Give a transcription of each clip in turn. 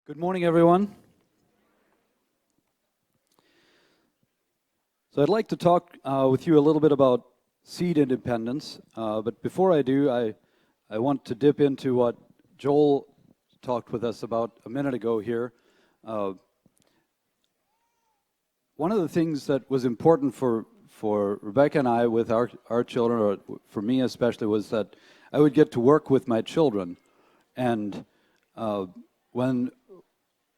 Good morning, everyone. So I'd like to talk with you a little bit about seed independence, but before I do, I want to dip into what Joel talked with us about a minute ago here. One of the things that was important for Rebecca and I with our children, or for me especially, was that I would get to work with my children. And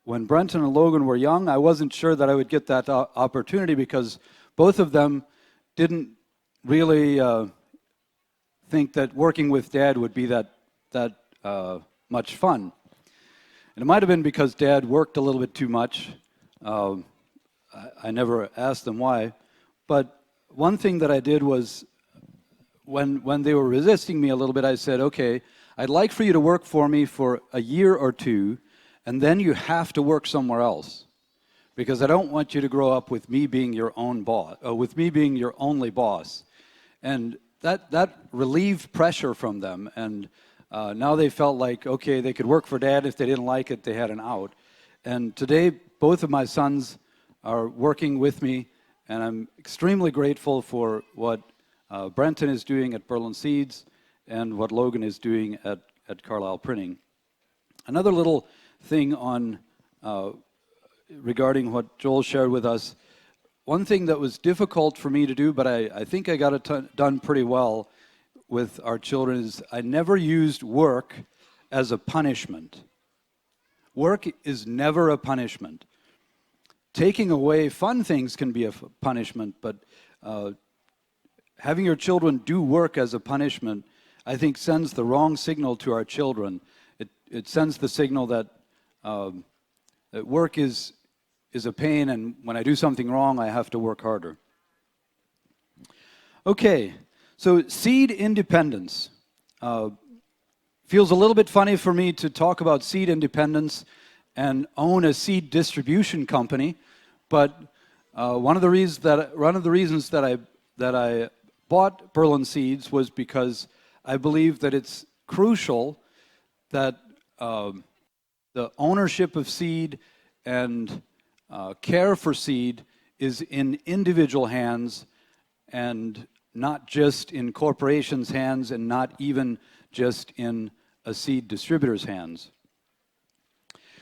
when Brenton and Logan were young, I wasn't sure that I would get that opportunity because both of them didn't really think that working with Dad would be that much fun. And it might have been because Dad worked a little bit too much. I never asked them why. But one thing that I did was when they were resisting me a little bit, I said, okay, I'd like for you to work for me for a year or two, and then you have to work somewhere else, because I don't want you to grow up with me being your own boss, with me being your only boss. And that relieved pressure from them, and now they felt like, okay, they could work for Dad. If they didn't like it, they had an out. And today, both of my sons are working with me, and I'm extremely grateful for what Brenton is doing at Berlin Seeds and what Logan is doing at Carlisle Printing. Another little thing on regarding what Joel shared with us, one thing that was difficult for me to do, but I think I got it done pretty well with our children, is I never used work as a punishment. Work is never a punishment. Taking away fun things can be a punishment, but having your children do work as a punishment, I think, sends the wrong signal to our children. It sends the signal that work is a pain, and when I do something wrong, I have to work harder. Okay, so seed independence. Feels a little bit funny for me to talk about seed independence and own a seed distribution company, but one of the reasons that I bought Berlin Seeds was because I believe that it's crucial that the ownership of seed and care for seed is in individual hands and not just in corporations' hands and not even just in a seed distributor's hands.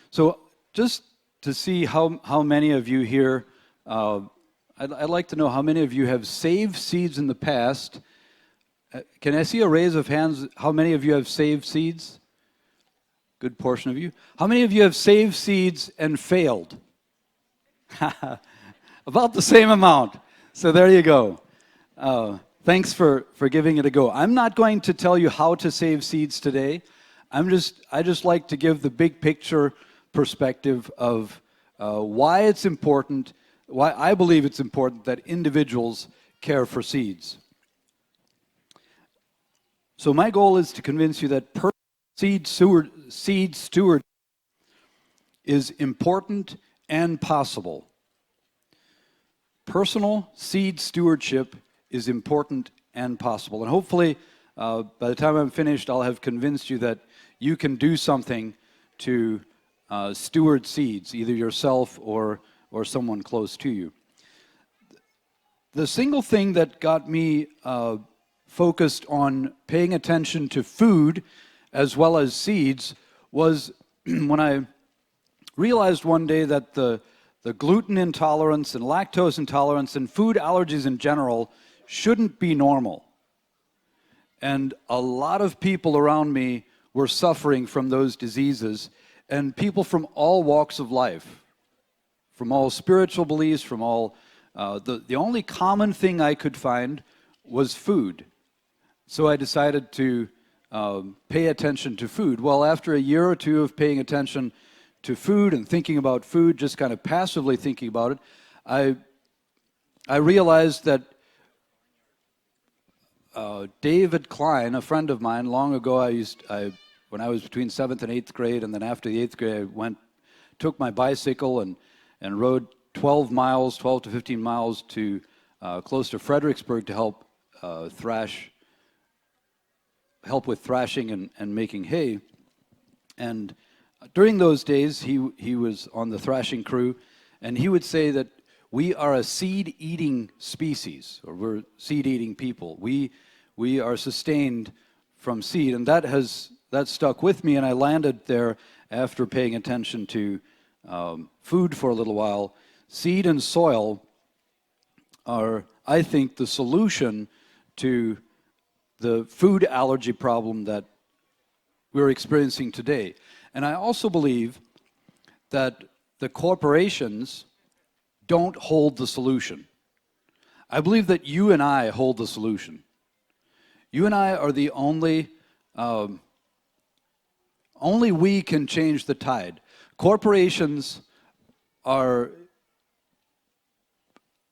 So just to see how many of you here, I'd like to know how many of you have saved seeds in the past. Can I see a raise of hands? How many of you have saved seeds? Good portion of you. How many of you have saved seeds and failed? About the same amount. So there you go. Thanks for giving it a go. I'm not going to tell you how to save seeds today. I just like to give the big picture perspective of why it's important, why I believe it's important that individuals care for seeds. So my goal is to convince you that seed steward is important and possible. Personal seed stewardship is important and possible. And hopefully, by the time I'm finished, I'll have convinced you that you can do something to steward seeds, either yourself or someone close to you. The single thing that got me focused on paying attention to food as well as seeds was when I realized one day that the gluten intolerance and lactose intolerance and food allergies in general shouldn't be normal. And a lot of people around me were suffering from those diseases, and people from all walks of life, from all spiritual beliefs, from all, the only common thing I could find was food. So I decided to pay attention to food. Well, after a year or two of paying attention to food and thinking about food, just kind of passively thinking about it, I realized that David Klein, a friend of mine, long ago, when I was between 7th and 8th grade, and then after the 8th grade, I took my bicycle and rode 12 to 15 miles to close to Fredericksburg to help with thrashing and making hay. And during those days, he was on the thrashing crew, and he would say that we are a seed-eating species, or we're seed-eating people. We are sustained from seed, and that stuck with me, and I landed there after paying attention to food for a little while. Seed and soil are, I think, the solution to the food allergy problem that we're experiencing today. And I also believe that the corporations don't hold the solution. I believe that you and I hold the solution. You and I are the only we can change the tide. Corporations are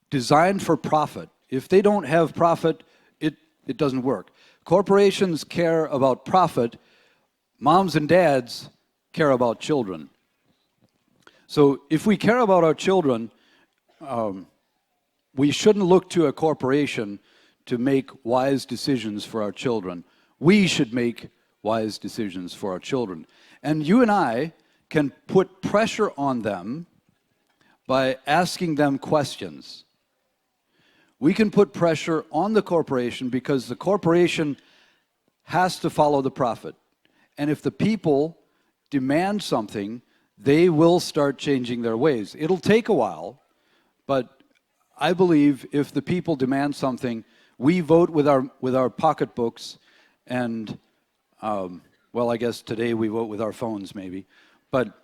designed for profit. If they don't have profit, it doesn't work. Corporations care about profit. Moms and dads care about children. So if we care about our children, we shouldn't look to a corporation to make wise decisions for our children. We should make wise decisions for our children. And you and I can put pressure on them by asking them questions. We can put pressure on the corporation because the corporation has to follow the profit. And if the people demand something, they will start changing their ways. It'll take a while, but I believe if the people demand something, we vote with our pocketbooks, and well, I guess today we vote with our phones maybe, but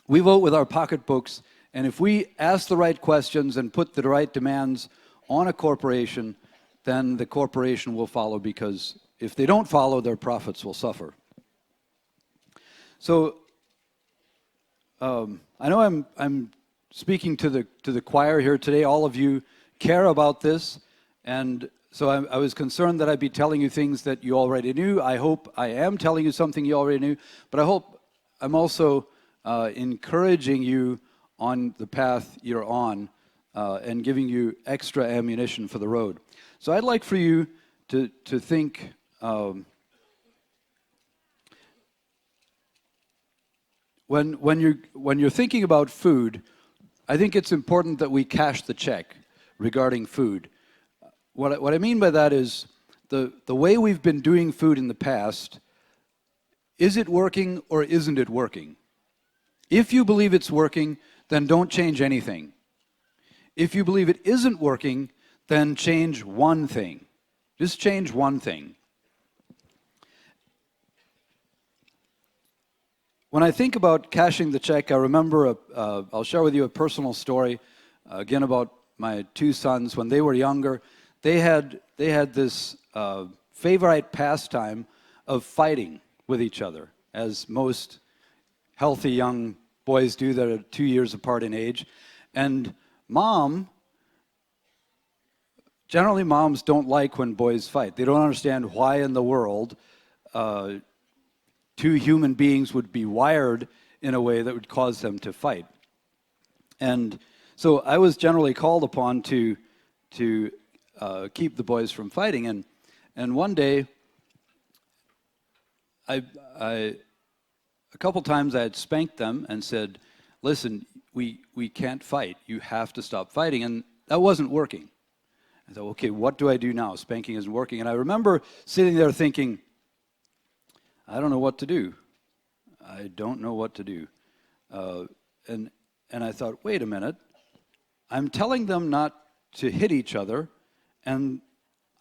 we vote with our pocketbooks, and if we ask the right questions and put the right demands on a corporation, then the corporation will follow, because if they don't follow, their profits will suffer. So I know I'm speaking to the choir here today. All of you care about this, and so I was concerned that I'd be telling you things that you already knew. I hope I am telling you something you already knew, but I hope I'm also encouraging you on the path you're on and giving you extra ammunition for the road. So I'd like for you to think when you're thinking about food, I think it's important that we cash the check regarding food. What I mean by that is the way we've been doing food in the past, is it working or isn't it working? If you believe it's working, then don't change anything. If you believe it isn't working, then change one thing. Just change one thing. When I think about cashing the check, I remember, I'll share with you a personal story, again about my two sons. When they were younger, they had this favorite pastime of fighting with each other, as most healthy young boys do that are 2 years apart in age. And generally moms don't like when boys fight. They don't understand why in the world two human beings would be wired in a way that would cause them to fight. And so I was generally called upon to keep the boys from fighting. And one day, a couple times I had spanked them and said, listen, we can't fight. You have to stop fighting. And that wasn't working. I thought, okay, what do I do now? Spanking isn't working. And I remember sitting there thinking, I don't know what to do. I don't know what to do. And I thought, wait a minute. I'm telling them not to hit each other, and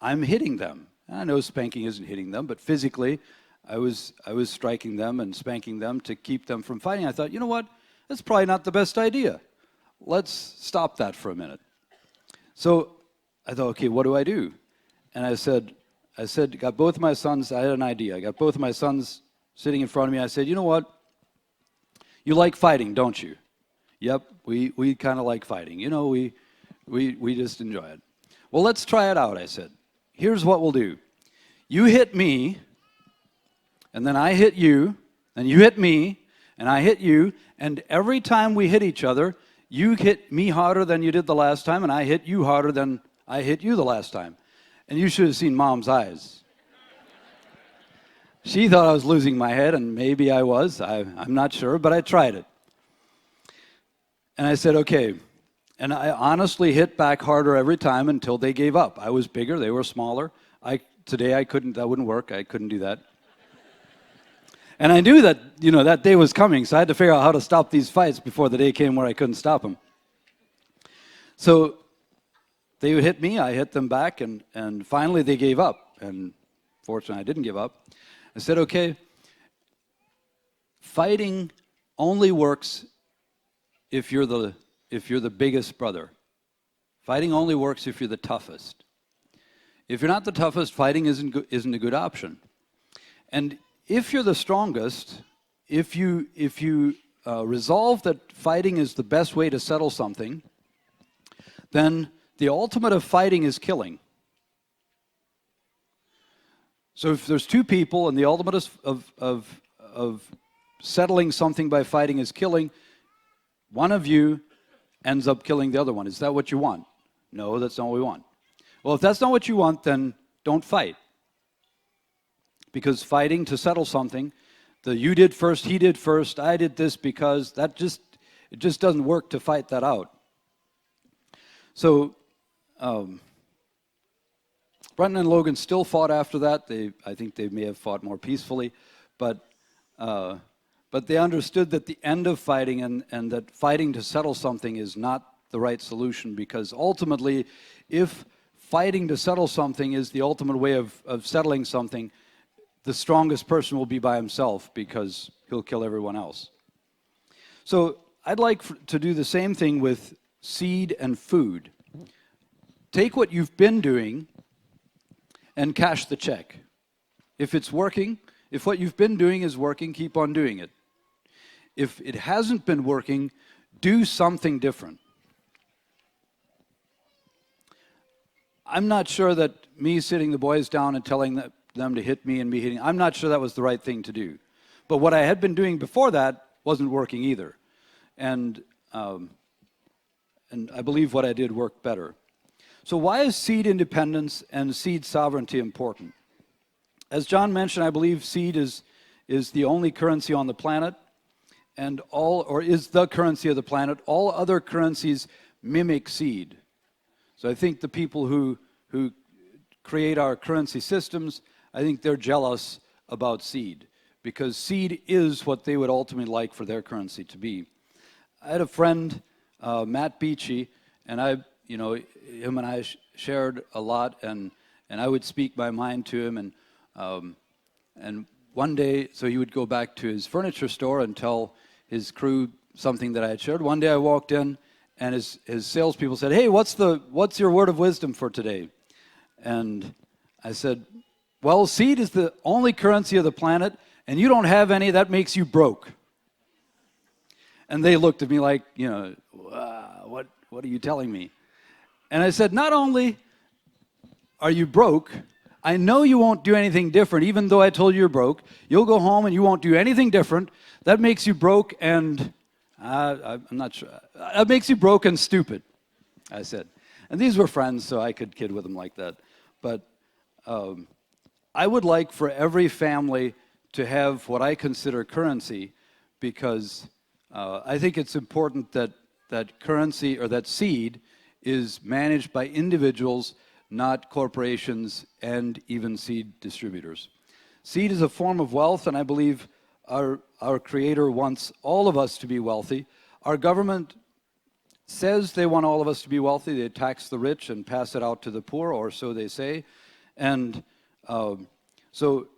I'm hitting them. And I know spanking isn't hitting them, but physically, I was striking them and spanking them to keep them from fighting. I thought, you know what? That's probably not the best idea. Let's stop that for a minute. So I thought, okay, what do I do? And I said, got both of my sons, I had an idea. I got both of my sons sitting in front of me. I said, you know what? You like fighting, don't you? Yep, we kind of like fighting. You know, we just enjoy it. Well, let's try it out, I said. Here's what we'll do. You hit me, and then I hit you, and you hit me, and I hit you, and every time we hit each other, you hit me harder than you did the last time, and I hit you harder than I hit you the last time. And you should have seen Mom's eyes. She thought I was losing my head, and maybe I was. I'm not sure, but I tried it. And I said, okay. And I honestly hit back harder every time until they gave up. I was bigger, they were smaller. Today I couldn't, that wouldn't work. I couldn't do that. And I knew that, that day was coming, so I had to figure out how to stop these fights before the day came where I couldn't stop them. So they would hit me, I hit them back, and finally they gave up. And fortunately, I didn't give up. I said, okay, fighting only works if you're the biggest brother. Fighting only works if you're the toughest. If you're not the toughest, fighting isn't a good option. And if you're the strongest, if you resolve that fighting is the best way to settle something, then the ultimate of fighting is killing. So if there's two people and the ultimate of settling something by fighting is killing, one of you ends up killing the other one. Is that what you want? No, that's not what we want. Well, if that's not what you want, then don't fight. Because fighting to settle something, you did first, he did first, I did this because, it just doesn't work to fight that out. So, Brenton and Logan still fought after that. I think they may have fought more peacefully, but they understood that the end of fighting and that fighting to settle something is not the right solution, because ultimately, if fighting to settle something is the ultimate way of settling something, the strongest person will be by himself because he'll kill everyone else. So I'd like to do the same thing with seed and food. Take what you've been doing and cash the check. If it's working, if what you've been doing is working, keep on doing it. If it hasn't been working, do something different. I'm not sure that me sitting the boys down and telling them to hit me and me hitting, I'm not sure that was the right thing to do. But what I had been doing before that wasn't working either. And I believe what I did worked better. So why is seed independence and seed sovereignty important? As John mentioned, I believe seed is the only currency on the planet, or is the currency of the planet. All other currencies mimic seed. So I think the people who create our currency systems, I think they're jealous about seed, because seed is what they would ultimately like for their currency to be. I had a friend, Matt Beachy, and him and I shared a lot, and I would speak my mind to him, and one day, so he would go back to his furniture store and tell his crew something that I had shared. One day I walked in, and his salespeople said, "Hey, what's your word of wisdom for today?" And I said, "Well, seed is the only currency of the planet, and you don't have any. That makes you broke." And they looked at me like, what are you telling me? And I said, not only are you broke, I know you won't do anything different, even though I told you you're broke. You'll go home and you won't do anything different. That makes you broke and, I'm not sure, that makes you broke and stupid, I said. And these were friends, so I could kid with them like that. But I would like for every family to have what I consider currency, because I think it's important that currency, or that seed, is managed by individuals, not corporations and even seed distributors. Seed is a form of wealth, and I believe our Creator wants all of us to be wealthy. Our government says they want all of us to be wealthy. They tax the rich and pass it out to the poor, or so they say. And so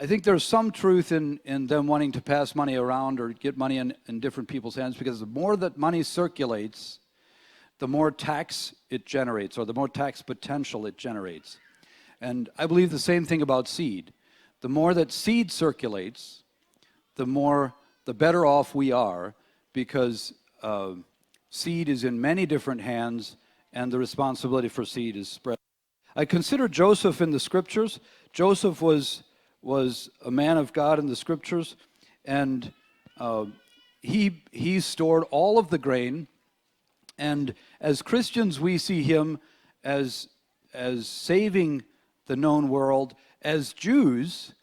I think there's some truth in them wanting to pass money around or get money in different people's hands, because the more that money circulates, the more tax it generates, or the more tax potential it generates. And I believe the same thing about seed. The more that seed circulates, the better off we are, because seed is in many different hands, and the responsibility for seed is spread. I consider Joseph in the scriptures. Joseph was a man of God in the scriptures, and he stored all of the grain. And as Christians, we see him as saving the known world. As Jews,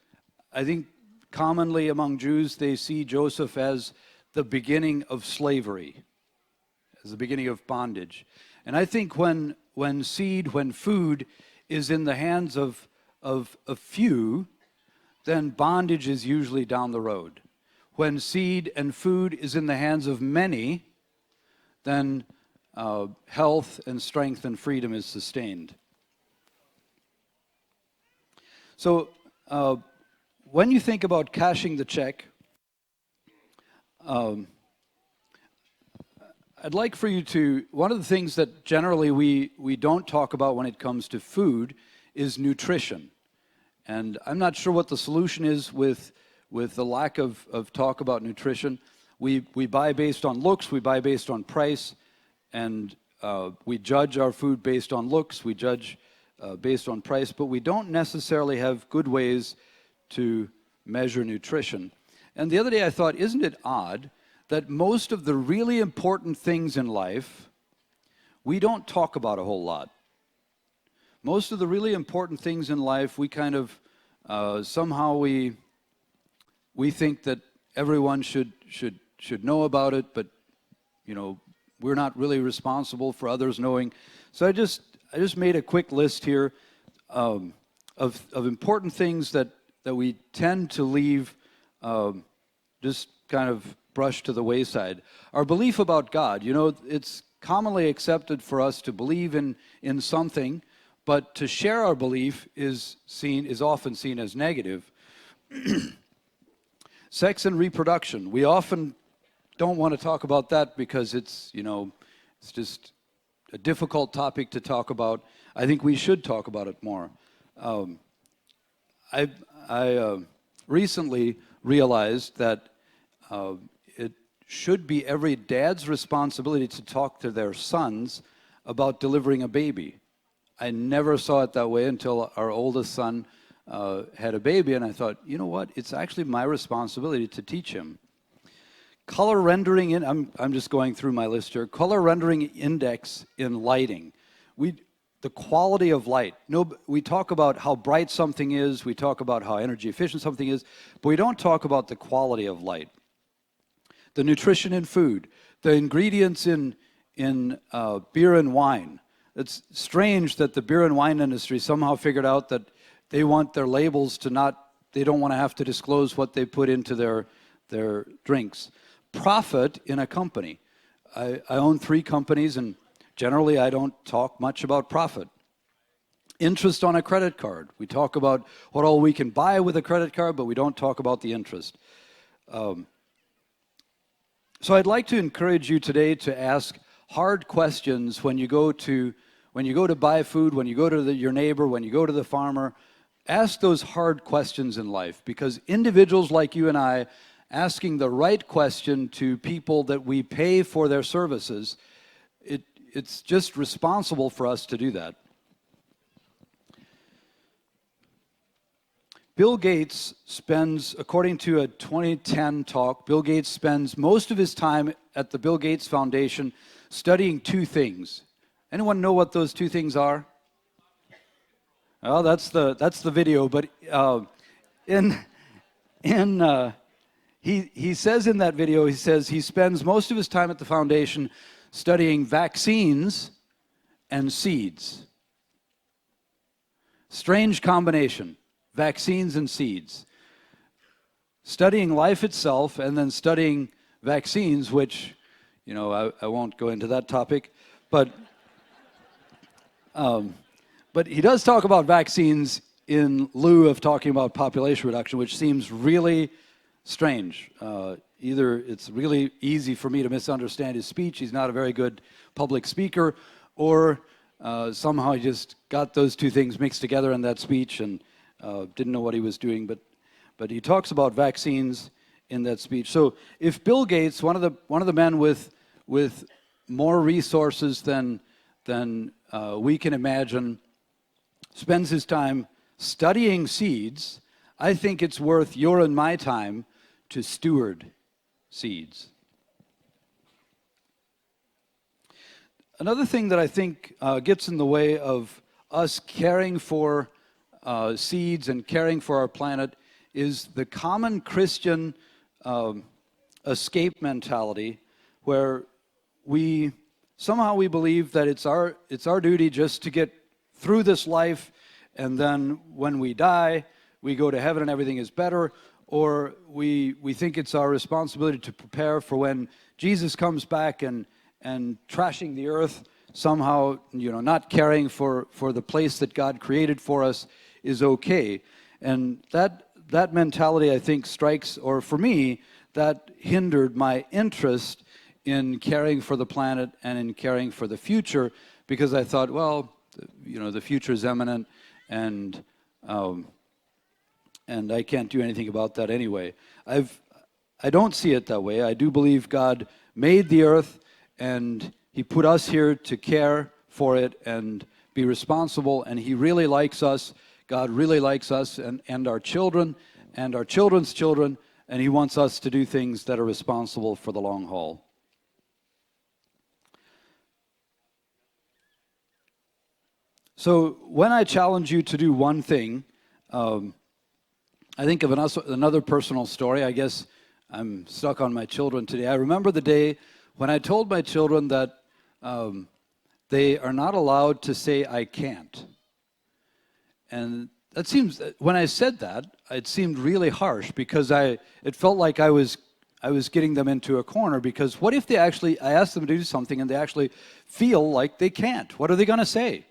I think commonly among Jews, they see Joseph as the beginning of slavery, as the beginning of bondage. And I think when food is in the hands of a few, then bondage is usually down the road. When seed and food is in the hands of many, then health and strength and freedom is sustained. So when you think about cashing the check, I'd like for you to, one of the things that generally we don't talk about when it comes to food is nutrition. And I'm not sure what the solution is with the lack of talk about nutrition. We buy based on looks, we buy based on price, and we judge our food based on looks, we judge based on price, but we don't necessarily have good ways to measure nutrition. And the other day I thought, isn't it odd that most of the really important things in life we don't talk about a whole lot? Most of the really important things in life, we kind of somehow we think that everyone should know about it, but we're not really responsible for others knowing. So I just made a quick list here of important things that we tend to leave just kind of brushed to the wayside. Our belief about God, it's commonly accepted for us to believe in something, but to share our belief is often seen as negative. Sex and reproduction, we often don't want to talk about that because it's just a difficult topic to talk about. I think we should talk about it more. I recently realized that it should be every dad's responsibility to talk to their sons about delivering a baby. I never saw it that way until our oldest son had a baby, and I thought, you know what? It's actually my responsibility to teach him. Color rendering I'm just going through my list here. Color rendering index in lighting. The quality of light. We talk about how bright something is, we talk about how energy efficient something is, but we don't talk about the quality of light. The nutrition in food, the ingredients in beer and wine. It's strange that the beer and wine industry somehow figured out that they want their labels they don't want to have to disclose what they put into their drinks. Profit in a company. I own 3 companies, and generally I don't talk much about profit. Interest on a credit card. We talk about what all we can buy with a credit card, but we don't talk about the interest. So I'd like to encourage you today to ask hard questions when you go to buy food, when you go to your neighbor, when you go to the farmer. Ask those hard questions in life, because individuals like you and I, asking the right question to people that we pay for their services, it's just responsible for us to do that. Bill Gates spends, according to a 2010 talk, Bill Gates spends most of his time at the Bill Gates Foundation studying 2 things. Anyone know what those 2 things are? Well, that's the video, but he says in that video, he says he spends most of his time at the foundation studying vaccines and seeds. Strange combination, vaccines and seeds. Studying life itself and then studying vaccines, which, I won't go into that topic, but he does talk about vaccines in lieu of talking about population reduction, which seems really strange. Either it's really easy for me to misunderstand his speech, he's not a very good public speaker, or somehow he just got those 2 things mixed together in that speech and didn't know what he was doing. But he talks about vaccines in that speech. So if Bill Gates, one of the men with more resources than we can imagine, spends his time studying seeds, I think it's worth your and my time to steward seeds. Another thing that I think gets in the way of us caring for seeds and caring for our planet is the common Christian escape mentality, where we believe that it's our duty just to get through this life, and then when we die, we go to heaven and everything is better. Or we think it's our responsibility to prepare for when Jesus comes back and trashing the earth somehow, not caring for the place that God created for us is okay. And that mentality, I think, strikes, or for me, that hindered my interest in caring for the planet and in caring for the future, because I thought, well, the future is imminent, and I can't do anything about that anyway. I don't see it that way. I do believe God made the earth, and He put us here to care for it and be responsible, and He really likes us. God really likes us and our children and our children's children, and He wants us to do things that are responsible for the long haul. So when I challenge you to do one thing, I think of another personal story. I guess I'm stuck on my children today. I remember the day when I told my children that they are not allowed to say I can't. And when I said that, it seemed really harsh, because it felt like I was getting them into a corner, because what if I asked them to do something and they actually feel like they can't? What are they going to say?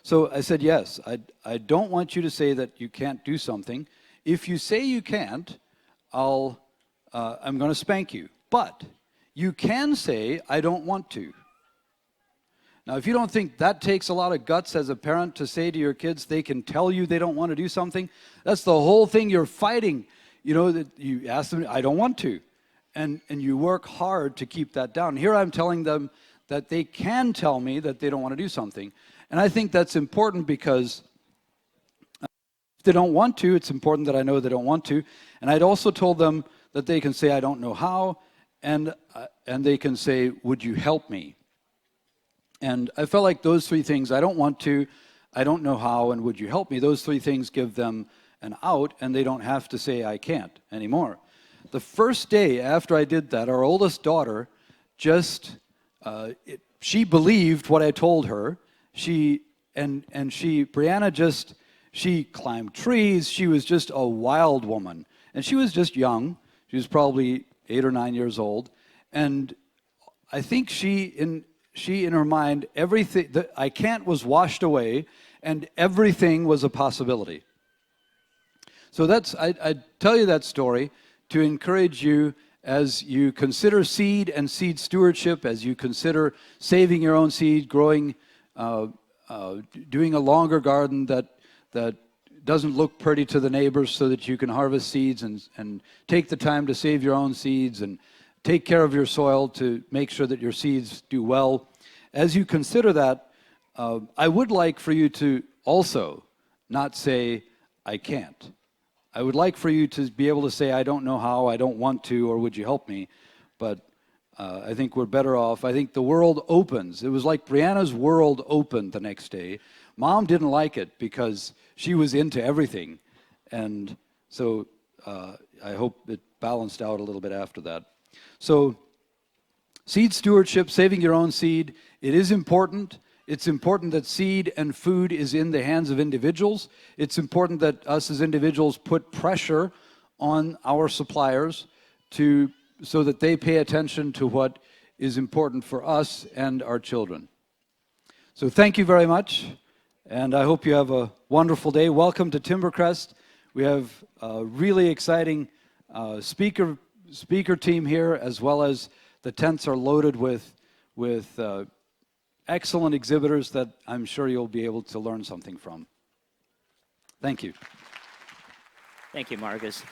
So I said, yes, I don't want you to say that you can't do something. If you say you can't, I'm going to spank you. But you can say, I don't want to. Now, if you don't think that takes a lot of guts as a parent to say to your kids they can tell you they don't want to do something, that's the whole thing you're fighting. That you ask them, I don't want to. And you work hard to keep that down. Here I'm telling them that they can tell me that they don't want to do something. And I think that's important, because if they don't want to, it's important that I know they don't want to. And I'd also told them that they can say, I don't know how, and they can say, would you help me? And I felt like those three things, I don't want to, I don't know how, and would you help me, those three things give them an out, and they don't have to say I can't anymore. The first day after I did that, our oldest daughter she believed what I told her. Brianna she climbed trees. She was just a wild woman. And she was just young. She was probably 8 or 9 years old. And I think she in her mind, everything, the I can't was washed away, and everything was a possibility. So I tell you that story to encourage you as you consider seed and seed stewardship, as you consider saving your own seed, growing, doing a longer garden that doesn't look pretty to the neighbors, so that you can harvest seeds and take the time to save your own seeds and take care of your soil to make sure that your seeds do well. As you consider that, I would like for you to also not say, I can't. I would like for you to be able to say, I don't know how, I don't want to, or would you help me? But I think we're better off. I think the world opens. It was like Brianna's world opened the next day. Mom didn't like it because she was into everything. And so I hope it balanced out a little bit after that. So seed stewardship, saving your own seed, it is important. It's important that seed and food is in the hands of individuals. It's important that us as individuals put pressure on our suppliers so that they pay attention to what is important for us and our children. So thank you very much, and I hope you have a wonderful day. Welcome to Timbercrest. We have a really exciting speaker team here, as well as the tents are loaded with excellent exhibitors that I'm sure you'll be able to learn something from. Thank you. Thank you, Marcus.